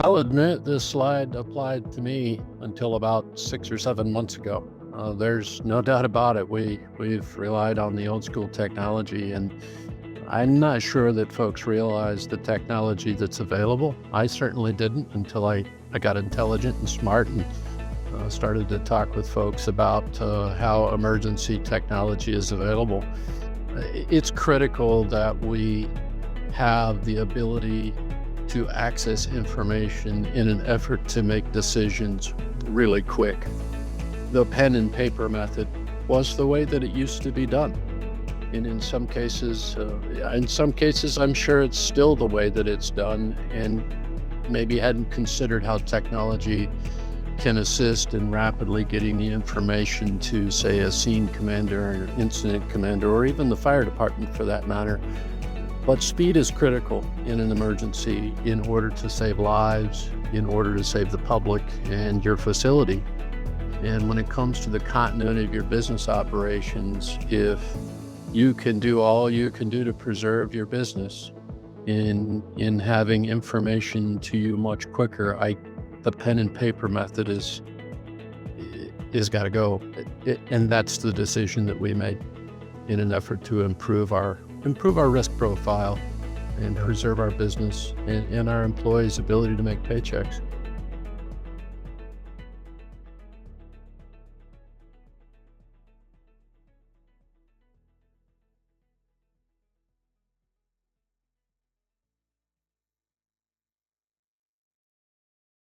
I'll admit this slide applied to me until about 6 or 7 months ago. There's no doubt about it. We've relied on the old school technology, and I'm not sure that folks realize the technology that's available. I certainly didn't until I got intelligent and smart and started to talk with folks about how emergency technology is available. It's critical that we have the ability to access information in an effort to make decisions really quick. The pen and paper method was the way that it used to be done. And in some cases, I'm sure it's still the way that it's done, and maybe hadn't considered how technology can assist in rapidly getting the information to, say, a scene commander, or incident commander, or even the fire department for that matter. But speed is critical in an emergency in order to save lives, in order to save the public and your facility. And when it comes to the continuity of your business operations, if you can do all you can do to preserve your business in having information to you much quicker, the pen and paper method is got to go. And that's the decision that we made in an effort to improve our risk profile and preserve our business and our employees' ability to make paychecks.